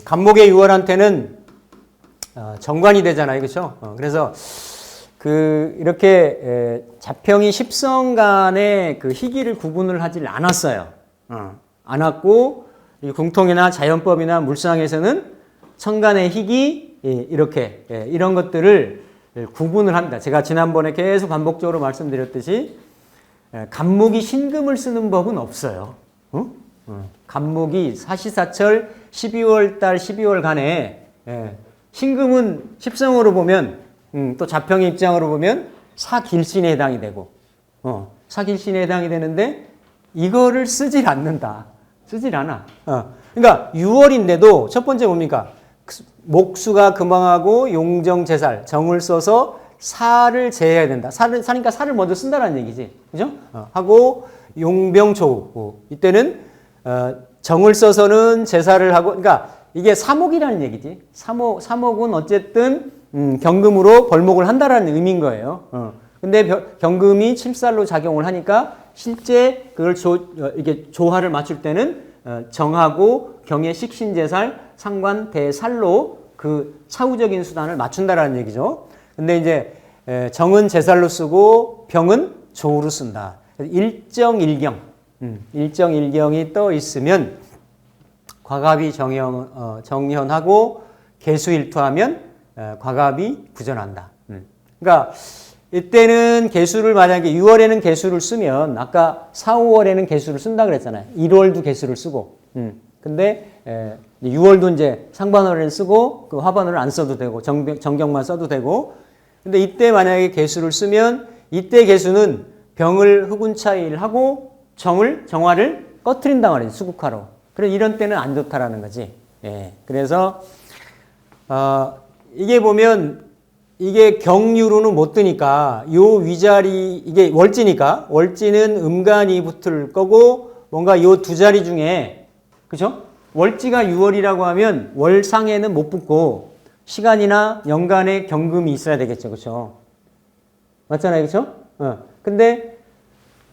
간목의 유월한테는 정관이 되잖아요, 그렇죠? 그래서 이렇게 자평이 십성 간의 그 희기를 구분을 하질 않았어요. 않았고 이 궁통이나 자연법이나 물상에서는 천간의 희기 이렇게 이런 것들을 구분을 합니다. 제가 지난번에 계속 반복적으로 말씀드렸듯이 간목이 신금을 쓰는 법은 없어요. 간목이 사시사철 12월 달 12월 간에 신금은 십성으로 보면 또 자평의 입장으로 보면 사길신에 해당이 되고 사길신에 해당이 되는데 이거를 쓰질 않는다. 쓰질 않아. 그러니까 6월인데도 첫 번째 뭡니까? 목수가 금왕하고 용정제살 정을 써서 사를 제해야 된다. 사니까 사를 먼저 쓴다는 얘기지. 그죠? 하고 용병초우 이때는 정을 써서는 제사를 하고, 그러니까 이게 사목이라는 얘기지. 사목은 어쨌든 경금으로 벌목을 한다라는 의미인 거예요. 근데 경금이 칠살로 작용을 하니까 실제 그걸 이게 조화를 맞출 때는 정하고 경의 식신제살, 상관 대살로 그 차후적인 수단을 맞춘다라는 얘기죠. 근데 이제 정은 제살로 쓰고 병은 조우로 쓴다. 일정일경이 떠 있으면 과갑이 정현하고 개수일투하면 과갑이 부전한다. 그러니까 이때는 개수를 만약에 6월에는 개수를 쓰면 아까 4, 5월에는 개수를 쓴다 그랬잖아요. 1월도 개수를 쓰고. 근데 6월도 이제 상반월에는 쓰고 그 하반월은 안 써도 되고 정경만 써도 되고. 근데 이때 만약에 개수를 쓰면 이때 개수는 병을 흑운차일하고 정화를 꺼트린단 말이지, 수국화로. 그래서 이런 때는 안 좋다라는 거지. 그래서 이게 보면 이게 경유로는 못 뜨니까 요 위자리 이게 월지니까 월지는 음간이 붙을 거고 뭔가 요 두 자리 중에 그죠? 월지가 6월이라고 하면 월상에는 못 붙고 시간이나 연간에 경금이 있어야 되겠죠, 그렇죠? 맞잖아요, 그렇죠? 근데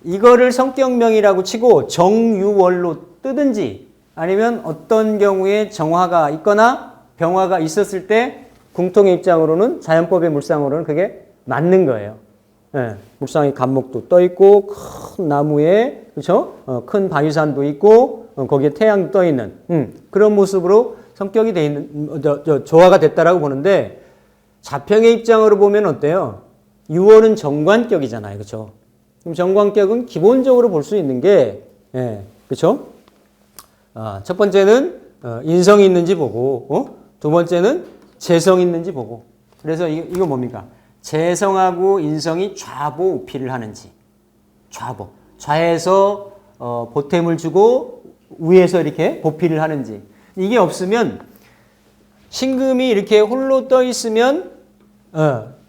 이거를 성격명이라고 치고 정유월로 뜨든지 아니면 어떤 경우에 정화가 있거나 병화가 있었을 때 궁통의 입장으로는 자연법의 물상으로는 그게 맞는 거예요. 물상에 간목도 떠 있고 큰 나무에 그렇죠? 큰 바위산도 있고 거기에 태양도 떠 있는 그런 모습으로 성격이 돼 있는 조화가 됐다라고 보는데 자평의 입장으로 보면 어때요? 6월은 정관격이잖아요, 그렇죠? 그럼 정관격은 기본적으로 볼 수 있는 게 그렇죠? 첫 번째는 인성이 있는지 보고 두 번째는 재성이 있는지 보고. 그래서 이거 뭡니까? 재성하고 인성이 좌보 우피를 하는지. 좌에서 보탬을 주고 위에서 이렇게 보필을 하는지. 이게 없으면 신금이 이렇게 홀로 떠 있으면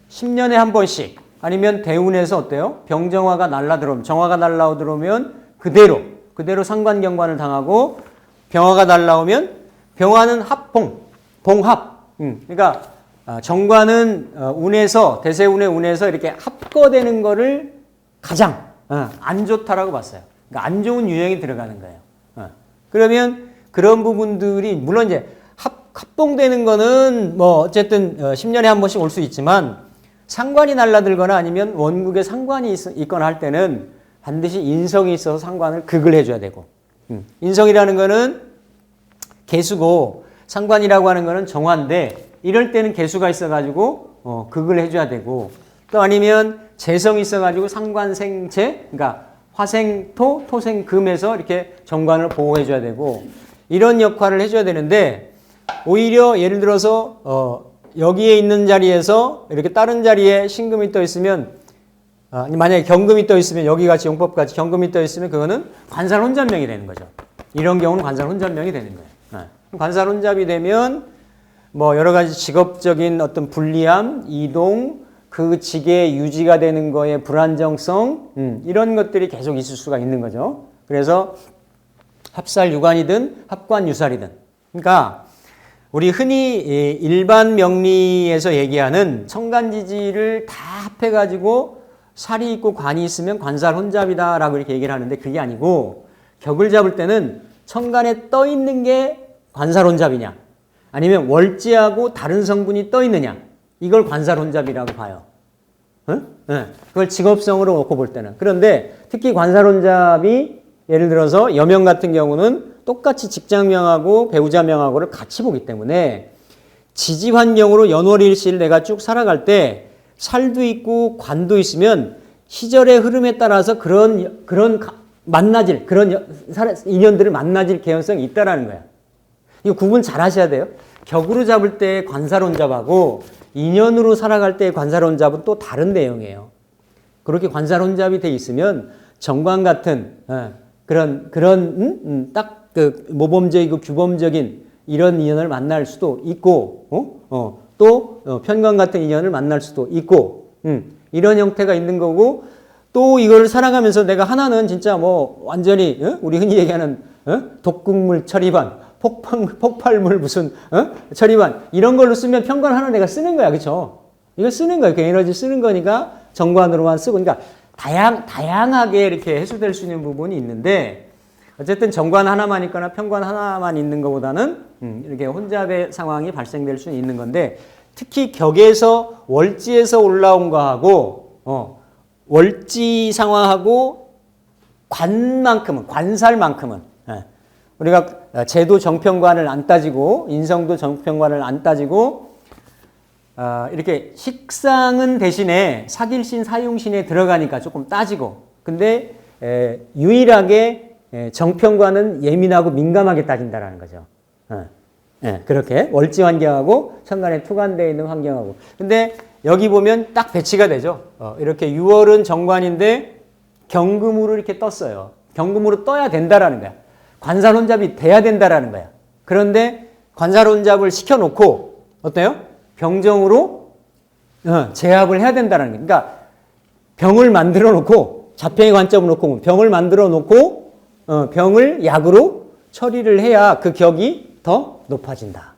10년에 한 번씩 아니면 대운에서 어때요? 병정화가 날라들어오면 정화가 날라들어오면 그대로 상관경관을 당하고 병화가 날라오면 병화는 봉합. 그러니까 정관은 운에서 대세운의 운에서 이렇게 합거되는 거를 가장 안 좋다라고 봤어요. 그러니까 안 좋은 유형이 들어가는 거예요. 그러면 그런 부분들이 물론 이제 합봉되는 거는 뭐 어쨌든 10년에 한 번씩 올 수 있지만 상관이 날라들거나 아니면 원국에 상관이 있거나 할 때는 반드시 인성이 있어서 상관을 극을 해줘야 되고 인성이라는 거는 개수고 상관이라고 하는 거는 정화인데 이럴 때는 개수가 있어가지고 극을 해줘야 되고 또 아니면 재성이 있어가지고 상관생재 그러니까 화생토 토생금에서 이렇게 정관을 보호해줘야 되고 이런 역할을 해줘야 되는데 오히려 예를 들어서 여기에 있는 자리에서 이렇게 다른 자리에 신금이 떠 있으면 만약에 경금이 떠 있으면 여기 같이 용법같이 경금이 떠 있으면 그거는 관살혼잡명이 되는 거죠. 이런 경우는 관살혼잡명이 되는 거예요. 관살혼잡이 되면 뭐 여러 가지 직업적인 어떤 불리함, 이동, 그 직의 유지가 되는 거에 불안정성 이런 것들이 계속 있을 수가 있는 거죠. 그래서 합살유관이든 합관유살이든 그러니까 우리 흔히 일반 명리에서 얘기하는 천간지지를 다 합해가지고 살이 있고 관이 있으면 관살 혼잡이다라고 이렇게 얘기를 하는데 그게 아니고 격을 잡을 때는 천간에 떠 있는 게 관살 혼잡이냐 아니면 월지하고 다른 성분이 떠 있느냐 이걸 관살 혼잡이라고 봐요. 응? 네. 그걸 직업성으로 놓고 볼 때는. 그런데 특히 관살 혼잡이 예를 들어서 여명 같은 경우는 똑같이 직장명하고 배우자명하고를 같이 보기 때문에 지지 환경으로 연월일시를 내가 쭉 살아갈 때 살도 있고 관도 있으면 시절의 흐름에 따라서 그런 만나질 그런 인연들을 만나질 개연성이 있다라는 거야. 이거 구분 잘 하셔야 돼요. 격으로 잡을 때 관살 혼잡하고 인연으로 살아갈 때 관살 혼잡은 또 다른 내용이에요. 그렇게 관살 혼잡이 돼 있으면 정관 같은 그런 딱 그 모범적이고 규범적인 이런 인연을 만날 수도 있고 또 편관 같은 인연을 만날 수도 있고 이런 형태가 있는 거고 또 이걸 살아가면서 내가 하나는 진짜 뭐 완전히 우리 흔히 얘기하는 독극물 처리반 폭발물 무슨 처리반 이런 걸로 쓰면 편관 하나 내가 쓰는 거야. 그렇죠? 이걸 쓰는 거야. 그 에너지 쓰는 거니까 정관으로만 쓰고 그러니까 다양하게 이렇게 해소될 수 있는 부분이 있는데 어쨌든 정관 하나만 있거나 편관 하나만 있는 것보다는 이렇게 혼잡의 상황이 발생될 수 있는 건데 특히 격에서 월지에서 올라온 거하고 월지 상황하고 관살만큼은 우리가 제도 정편관을 안 따지고 인성도 정편관을 안 따지고 이렇게 식상은 대신에 사길신 사용신에 들어가니까 조금 따지고 근데 유일하게 정편관은 예민하고 민감하게 따진다라는 거죠. 그렇게 월지 환경하고 천간에 투관되어 있는 환경하고 근데 여기 보면 딱 배치가 되죠. 이렇게 6월은 정관인데 경금으로 이렇게 떴어요. 경금으로 떠야 된다라는 거야. 관살 혼잡이 돼야 된다라는 거야. 그런데 관살 혼잡을 시켜놓고 어때요? 병정으로 제압을 해야 된다는 거야. 그러니까 병을 만들어 놓고 자평의 관점을 놓고 병을 만들어 놓고 병을 약으로 처리를 해야 그 격이 더 높아진다.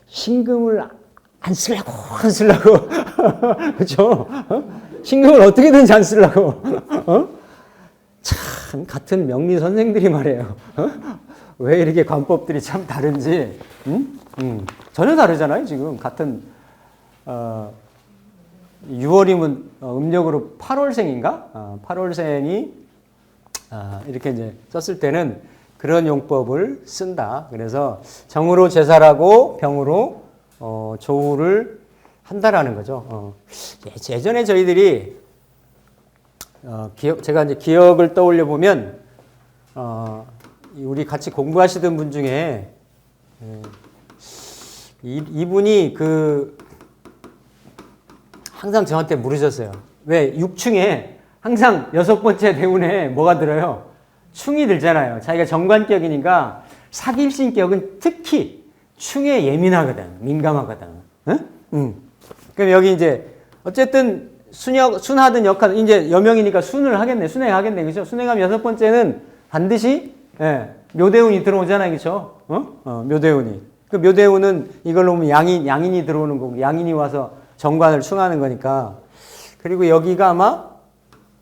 신금을 안 쓰려고 그렇죠? 신금을 어떻게든지 안 쓰려고 참 같은 명리 선생들이 말해요. 왜 이렇게 관법들이 참 다른지 전혀 다르잖아요. 지금 같은 6월이면 음력으로 8월생인가? 8월생이 이렇게 이제 썼을 때는 그런 용법을 쓴다. 그래서 정으로 제살하고 병으로 조우를 한다라는 거죠. 예전에 저희들이 제가 이제 기억을 떠올려 보면 우리 같이 공부하시던 분 중에 이분이 항상 저한테 물으셨어요. 왜 6충에 항상 6번째 대운에 뭐가 들어요? 충이 들잖아요. 자기가 정관격이니까 사길신격은 특히 충에 예민하거든. 민감하거든. 그럼 여기 이제 어쨌든 순하든 역하든 이제 여명이니까 순을 하겠네. 순행하겠네. 그죠? 순행하면 6번째는 반드시 묘대운이 들어오잖아요. 그죠? 묘대운이. 그 묘대운은 이걸로 보면 양인이 들어오는 거고 양인이 와서 정관을 충하는 거니까. 그리고 여기가 아마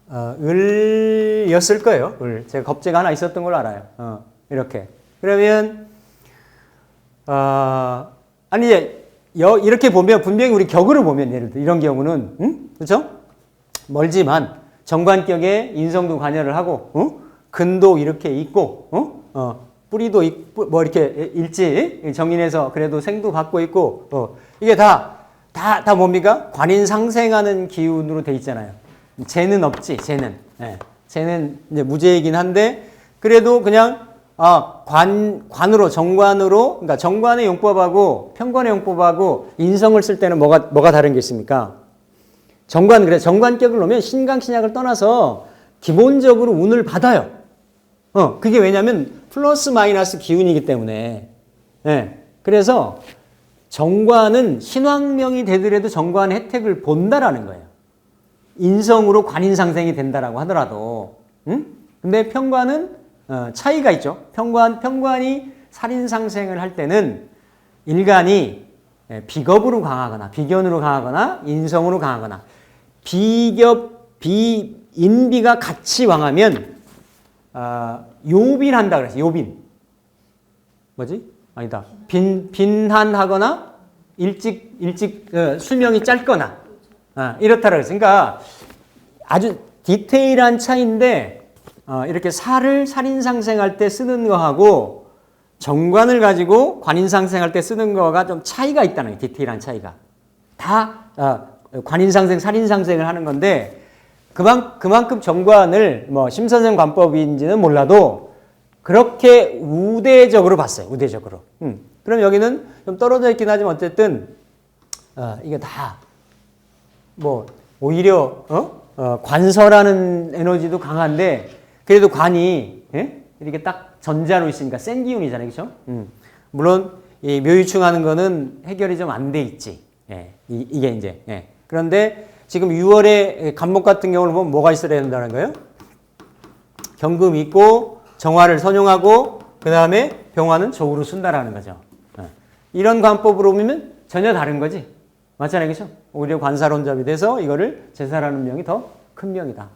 을이었을 거예요. 을. 제가 겁재가 하나 있었던 걸로 알아요. 이렇게. 그러면 아니 이제 이렇게 보면 분명히 우리 격으로 보면 예를 들어 이런 경우는 그렇죠? 멀지만 정관격에 인성도 관여를 하고 근도 이렇게 있고 뿌리도 뭐 이렇게 일지 정인해서 그래도 생도 받고 있고 이게 다 뭡니까? 관인 상생하는 기운으로 돼 있잖아요. 재는 없지, 재는. 재는 이제 무재이긴 한데, 그래도 그냥, 관으로, 정관으로, 그러니까 정관의 용법하고 편관의 용법하고 인성을 쓸 때는 뭐가 다른 게 있습니까? 그래, 정관격을 놓으면 신강, 신약을 떠나서 기본적으로 운을 받아요. 그게 왜냐면 플러스 마이너스 기운이기 때문에. 그래서 정관은 신왕명이 되더라도 정관의 혜택을 본다라는 거예요. 인성으로 관인상생이 된다라고 하더라도. 근데 편관은 차이가 있죠. 편관이 살인상생을 할 때는 일간이 비겁으로 강하거나 비견으로 강하거나 인성으로 강하거나 인비가 같이 왕하면 요빈한다 그랬어. 요빈. 뭐지? 아니다. 빈한하거나 일찍 수명이 짧거나 이렇다 그랬어. 그러니까 아주 디테일한 차이인데 이렇게 살을 살인상생할 때 쓰는 거하고 정관을 가지고 관인상생할 때 쓰는 거가 좀 차이가 있다는 거예요. 디테일한 차이가. 다 관인상생, 살인상생을 하는 건데 그만큼 정관을 뭐 심선생 관법인지는 몰라도 그렇게 우대적으로 봤어요. 우대적으로. 그럼 여기는 좀 떨어져 있긴 하지만 어쨌든 이게 다 뭐 오히려 관서라는 에너지도 강한데 그래도 관이 이렇게 딱 전자로 있으니까 센 기운이잖아요. 그렇죠? 물론 이 묘유충하는 거는 해결이 좀 안 돼 있지. 이게 이제. 그런데 지금 6월에 간목 같은 경우는 보면 뭐가 있어야 된다는 거예요? 경금이 있고 정화를 선용하고 그 다음에 병화는 조우로 쓴다라는 거죠. 이런 관법으로 보면 전혀 다른 거지. 맞잖아요. 그렇죠? 오히려 관사론잡이 돼서 이거를 제사라는 명이 더 큰 명이다.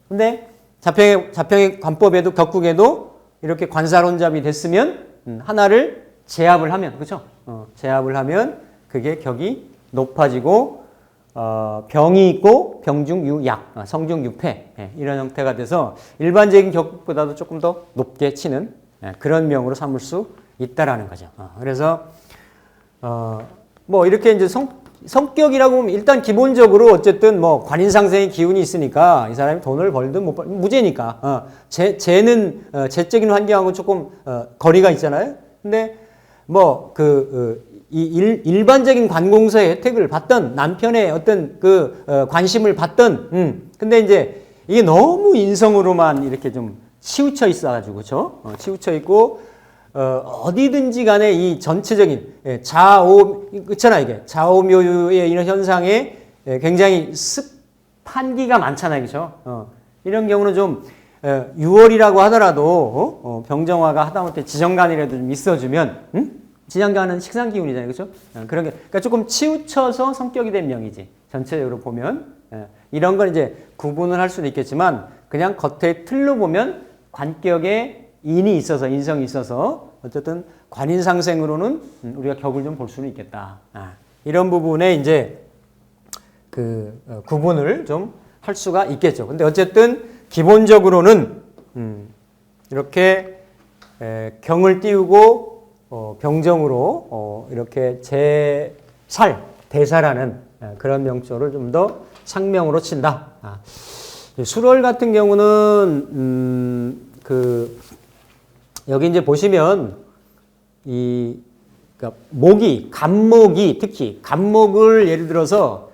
근데 자평의 관법에도 격국에도 이렇게 관사론잡이 됐으면 하나를 제압을 하면 그렇죠? 제압을 하면 그게 격이 높아지고 병이 있고 병중 유약, 성중 유패 이런 형태가 돼서 일반적인 격국보다도 조금 더 높게 치는 그런 명으로 삼을 수 있다라는 거죠. 그래서 뭐 이렇게 이제 성격이라고 하면 일단 기본적으로 어쨌든 뭐 관인상생의 기운이 있으니까 이 사람이 돈을 벌든 못 벌든 무죄니까 쟤는 재적인 환경하고 조금 거리가 있잖아요. 근데 뭐 일반적인 관공서의 혜택을 받던 남편의 어떤 관심을 받던 근데 이제 이게 너무 인성으로만 이렇게 좀 치우쳐 있어가지고 그렇죠? 치우쳐 있고 어디든지 간에 이 전체적인 좌오 그렇잖아 이게 좌오묘유의 이런 현상에 굉장히 습한기가 많잖아요. 그렇죠? 이런 경우는 좀 6월이라고 하더라도 병정화가 하다못해 지정간이라도 좀 있어주면 지정간은 식상 기운이잖아요. 그렇죠? 그런 게 그러니까 조금 치우쳐서 성격이 된 명이지. 전체적으로 보면 이런 건 이제 구분을 할 수도 있겠지만 그냥 겉에 틀로 보면 관격에 인이 있어서 인성이 있어서 어쨌든 관인상생으로는 우리가 격을 좀 볼 수는 있겠다. 이런 부분에 이제 구분을 좀 할 수가 있겠죠. 근데 어쨌든 기본적으로는 이렇게 경을 띄우고 병정으로 이렇게 대사라는 그런 명조를 좀 더 상명으로 친다. 수월 같은 경우는 여기 이제 보시면 그러니까 간목이 특히 간목을 예를 들어서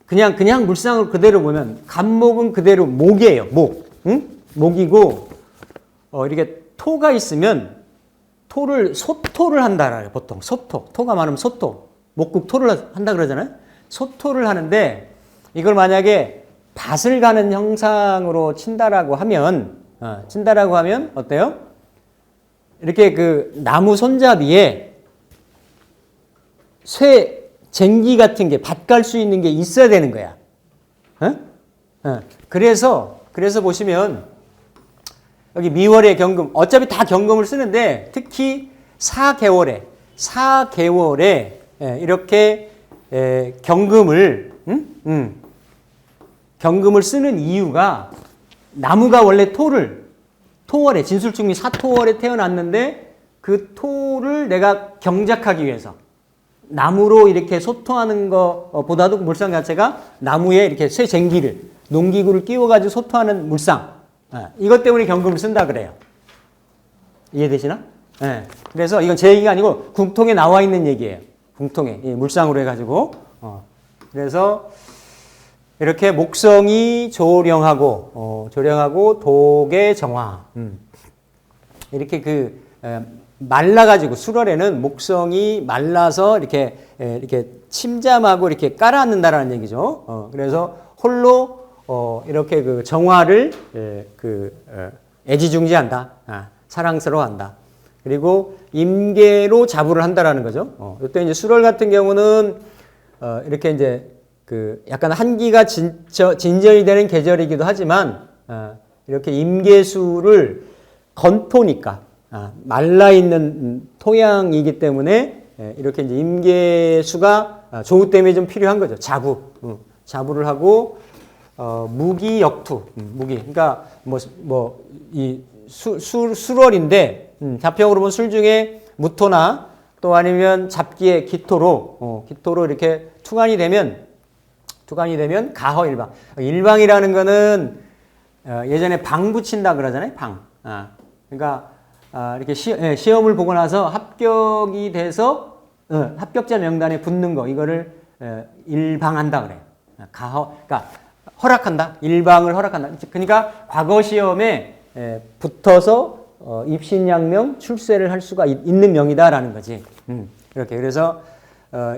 그냥 물상을 그대로 보면 간목은 그대로 목이에요. 목이고 이렇게 토가 있으면 소토를 한다라요. 보통 토가 많으면 소토, 목국 토를 한다 그러잖아요. 소토를 하는데 이걸 만약에 밭을 가는 형상으로 친다라고 하면 어때요? 이렇게 나무 손잡이에 쟁기 같은 게 밭 갈 수 있는 게 있어야 되는 거야. 그래서 보시면 여기 미월의 경금 어차피 다 경금을 쓰는데 특히 4개월에 이렇게 경금을 쓰는 이유가 나무가 원래 토월에 진술충미 사토월에 태어났는데 그 토를 내가 경작하기 위해서 나무로 이렇게 소토하는 것보다도 물상 자체가 나무에 이렇게 쇠쟁기를 농기구를 끼워가지고 소토하는 물상 이것 때문에 경금을 쓴다 그래요. 이해되시나? 그래서 이건 제 얘기가 아니고 궁통에 나와 있는 얘기예요. 궁통에 물상으로 해가지고 그래서 이렇게 목성이 조령하고 독의 정화 이렇게 말라가지고 수월에는 목성이 말라서 이렇게 침잠하고 이렇게 깔아앉는다라는 얘기죠. 그래서 홀로 이렇게 정화를 애지중지한다, 사랑스러워한다. 그리고 임계로 자부를 한다라는 거죠. 이때 이제 수월 같은 경우는 이렇게 이제 그 약간 한기가 진전이 되는 계절이기도 하지만 이렇게 임계수를 건토니까 말라 있는 토양이기 때문에 이렇게 이제 임계수가 조우 때문에 좀 필요한 거죠. 자부를 하고 무기역투, 무기. 그러니까 이 술월인데 자평으로 보면 술 중에 무토나 또 아니면 잡기의 기토로 이렇게 투간이 되면 가허일방. 일방이라는 거는 예전에 방 붙인다 그러잖아요. 방. 그러니까 이렇게 시험을 보고 나서 합격이 돼서 합격자 명단에 붙는 거 이거를 일방한다 그래요. 그러니까 허락한다. 일방을 허락한다. 그러니까 과거 시험에 붙어서 입신양명 출세를 할 수가 있는 명이다라는 거지. 이렇게 그래서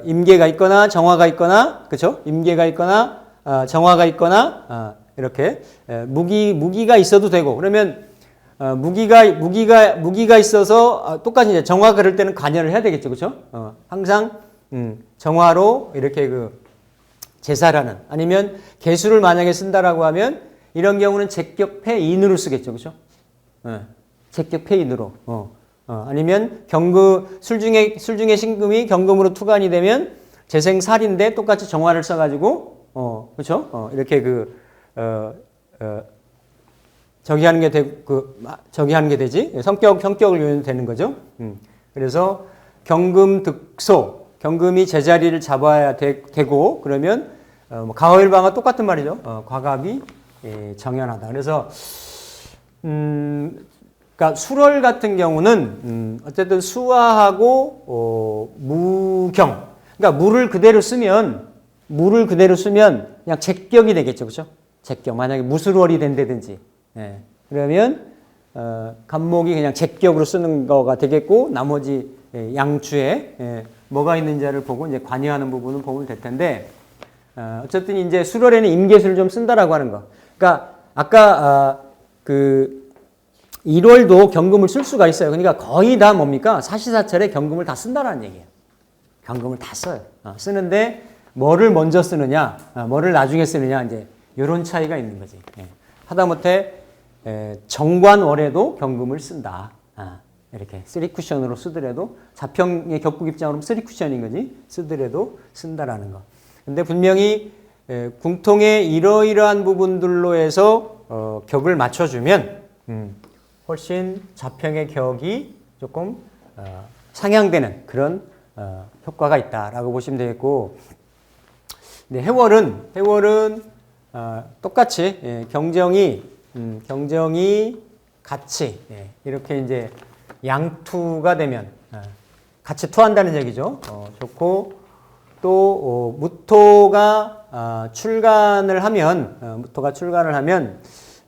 임계가 있거나 정화가 있거나 그렇죠? 임계가 있거나 정화가 있거나 이렇게 무기가 있어도 되고 그러면 무기가 있어서 똑같이 이제 정화 그럴 때는 관여를 해야 되겠죠, 그렇죠? 항상 정화로 이렇게 그 제사라는 아니면 개수를 만약에 쓴다라고 하면 이런 경우는 제격패인으로 쓰겠죠, 그렇죠? 제격패인으로. 아니면 술 중에 신금이 경금으로 투간이 되면 재생살인데 똑같이 정화를 써가지고 그렇죠? 이렇게 저기 하는 게 되지. 성격을 요인 되는 거죠. 그래서 경금득소, 경금이 제자리를 잡아야 되고 그러면 가허일방과 똑같은 말이죠. 과갑이 정연하다. 그래서 그러니까 술월 같은 경우는 어쨌든 수화하고 무경. 그러니까 물을 그대로 쓰면 그냥 제격이 되겠죠, 그렇죠? 제격. 만약에 무술월이 된다든지, 그러면 간목이 그냥 제격으로 쓰는 거가 되겠고 나머지 양추에 뭐가 있는지를 보고 이제 관여하는 부분은 보면 될 텐데 어쨌든 이제 술월에는 임계수를 좀 쓴다라고 하는 거. 그러니까 아까 그 1월도 경금을 쓸 수가 있어요. 그러니까 거의 다 뭡니까? 사시사철에 경금을 다 쓴다라는 얘기예요. 경금을 다 써요. 쓰는데 뭐를 먼저 쓰느냐, 뭐를 나중에 쓰느냐 이제 이런 차이가 있는 거지. 하다못해 정관월에도 경금을 쓴다. 이렇게 3쿠션으로 쓰더라도 자평의 격국 입장으로 3쿠션인 거지. 쓰더라도 쓴다라는 거. 근데 분명히 궁통의 이러이러한 부분들로 해서 격을 맞춰주면 훨씬 자평의 격이 조금 상향되는 그런 효과가 있다라고 보시면 되겠고, 네, 해월은 똑같이 경정이 같이 이렇게 이제 양투가 되면 같이 투한다는 얘기죠. 좋고 또 무토가 출간을 하면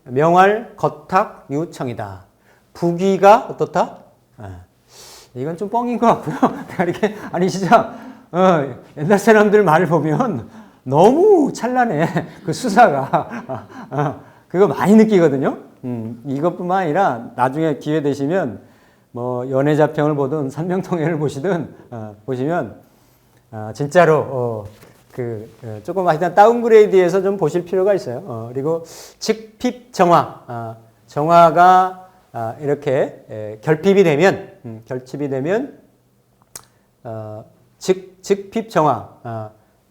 명할 거탁 유청이다. 부귀가 어떻다? 이건 좀 뻥인 것 같고요. 이렇게 아니 진짜 옛날 사람들 말을 보면 너무 찬란해. 그 수사가 그거 많이 느끼거든요. 이것뿐만 아니라 나중에 기회 되시면 뭐 연애자평을 보든 산명통해를 보시면 진짜로 조금 하여튼 다운그레이드해서 좀 보실 필요가 있어요. 그리고 직핍 정화가 이렇게 결핍이 되면 즉핍 정화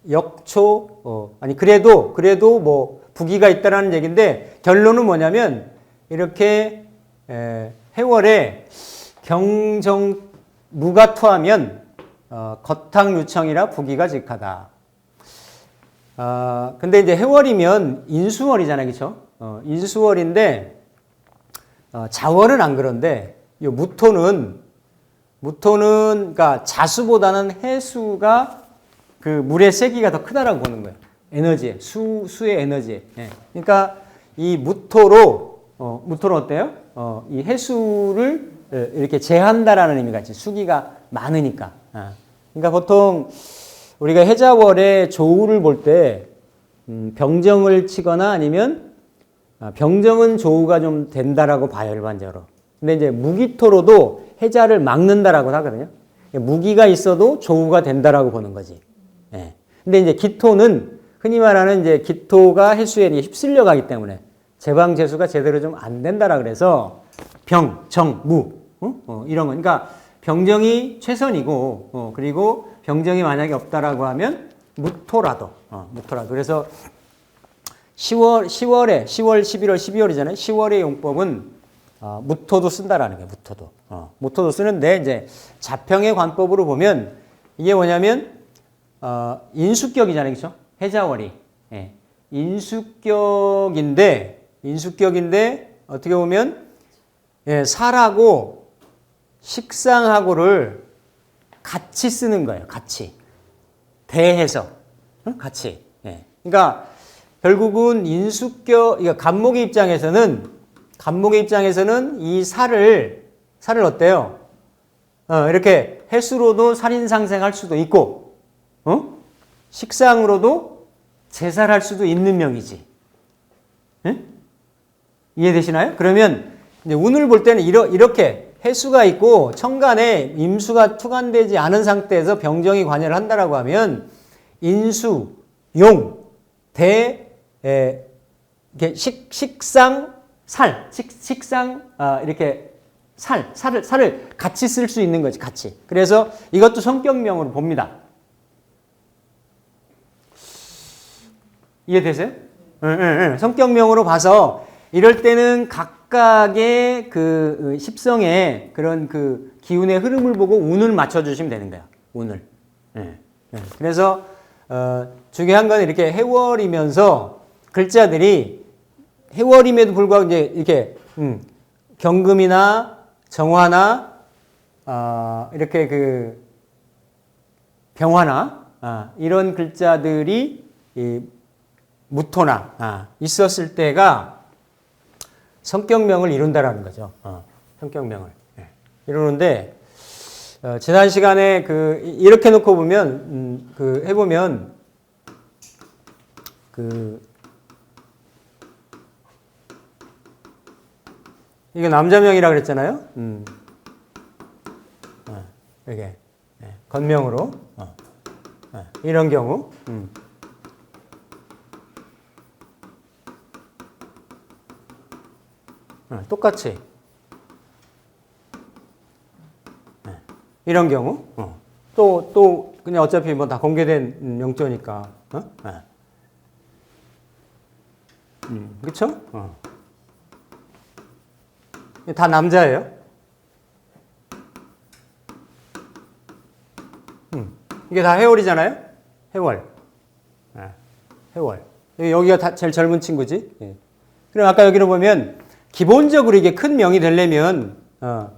역초 아니 그래도 뭐 부기가 있다라는 얘기인데 결론은 뭐냐면 이렇게 해월에 경정 무가 투하면 거탕유청이라 부기가 직하다. 근데 이제 해월이면 인수월이잖아요, 그렇죠? 인수월인데 자월은 안 그런데 이 무토는 그러니까 자수보다는 해수가 그 물의 세기가 더 크다라고 보는 거예요. 에너지에 수의 에너지에. 그러니까 이 무토로 어때요? 이 해수를 이렇게 제한다라는 의미가 있지. 수기가 많으니까. 그러니까 보통 우리가 해자월에 조우를 볼 때 병정을 치거나 아니면 병정은 조우가 좀 된다라고 봐요, 일반적으로. 근데 이제 무기토로도 해자를 막는다라고 하거든요. 무기가 있어도 조우가 된다라고 보는 거지. 근데 이제 기토는 흔히 말하는 이제 기토가 해수에 휩쓸려 가기 때문에 제방 제수가 제대로 좀 안 된다라 그래서 병, 정, 무 이런 거. 그러니까 병정이 최선이고 그리고 병정이 만약에 없다라고 하면 무토라도 무토라도. 그래서 10월, 11월, 11월, 12월이잖아요. 10월의 용법은 무토도 쓴다라는 거예요. 무토도. 무토도 쓰는데 이제 자평의 관법으로 보면 이게 뭐냐면 인수격이잖아요. 그렇죠? 해자월이. 예. 인수격인데 어떻게 보면 예, 살하고 식상하고를 같이 쓰는 거예요. 같이. 대해서. 같이. 예. 그러니까 결국은 그러니까 간목의 입장에서는 이 살을 어때요? 이렇게 해수로도 살인상생할 수도 있고, 식상으로도 제살할 수도 있는 명이지. 응? 이해되시나요? 그러면 이제 운을 볼 때는 이렇게 해수가 있고 천간에 임수가 투간되지 않은 상태에서 병정이 관여를 한다라고 하면 인수, 용, 이렇게 식상, 식상, 이렇게 살을 같이 쓸 수 있는 거지, 같이. 그래서 이것도 성격명으로 봅니다. 이해되세요? 응. 성격명으로 봐서 이럴 때는 각각의 그 십성의 그런 그 기운의 흐름을 보고 운을 맞춰주시면 되는 거야, 운을. 그래서 중요한 건 이렇게 해월이면서 글자들이 해월임에도 불구하고 이제 이렇게 경금이나 정화나 이렇게 그 병화나 이런 글자들이 무토나 있었을 때가 성격명을 이룬다라는 거죠. 성격명을 이루는데 지난 시간에 이렇게 놓고 보면 해보면 이게 남자명이라 그랬잖아요. 이게 건명으로 이런 경우 똑같이 이런 경우 또 그냥 어차피 뭐 다 공개된 명조니까 그렇죠? 다 남자예요. 이게 다 해월이잖아요. 해월. 해월. 여기가 다 제일 젊은 친구지. 그럼 아까 여기로 보면 기본적으로 이게 큰 명이 되려면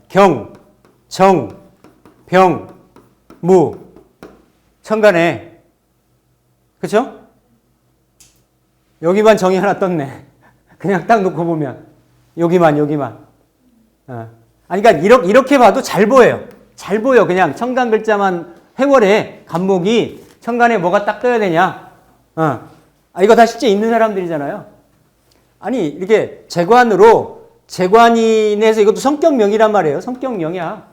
경, 정, 병, 무, 천간에 그렇죠? 여기만 정이 하나 떴네. 그냥 딱 놓고 보면 여기만. 아니, 그러니까 이렇게 봐도 잘 보여요. 잘 보여. 그냥 천간 글자만 해월에 간목이 천간에 뭐가 딱 떠야 되냐? 이거 다 실제 있는 사람들이잖아요. 아니, 이렇게 재관인에서 이것도 성격명이란 말이에요. 성격명이야.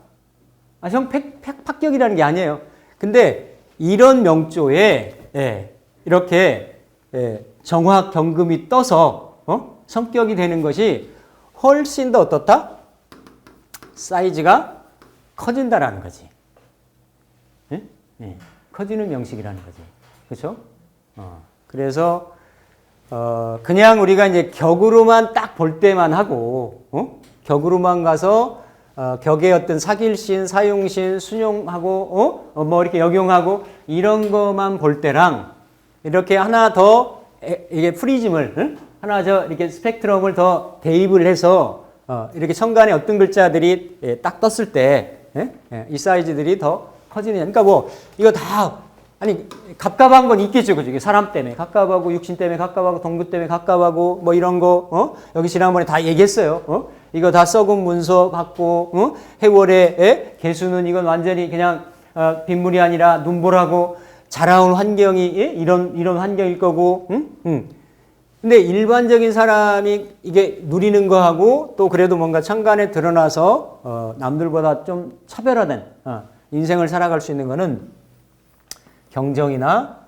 팍격이라는 게 아니에요. 근데 이런 명조에 이렇게 정화 경금이 떠서 성격이 되는 것이 훨씬 더 어떻다? 사이즈가 커진다라는 거지. 커지는 명식이라는 거지. 그렇죠? 그래서 그냥 우리가 이제 격으로만 딱 볼 때만 하고 격으로만 가서 격의 어떤 사길신, 사용신, 순용하고 뭐 이렇게 역용하고 이런 것만 볼 때랑 이렇게 하나 더 이게 프리즘을 하나 이렇게 스펙트럼을 더 대입을 해서 이렇게 천간에 어떤 글자들이 딱 떴을 때 이 사이즈들이 더 커지느냐. 그러니까 뭐 이거 다 갑갑한 건 있겠죠. 그죠? 사람 때문에 갑갑하고 육신 때문에 갑갑하고 동부 때문에 갑갑하고 뭐 이런 거 여기 지난번에 다 얘기했어요. 이거 다 썩은 문서 갖고 해월의 개수는 이건 완전히 그냥 빗물이 아니라 눈보라고 자라온 환경이 이런 환경일 거고 근데 일반적인 사람이 이게 누리는 거하고 또 그래도 뭔가 천간에 드러나서 남들보다 좀 차별화된 인생을 살아갈 수 있는 거는 경정이나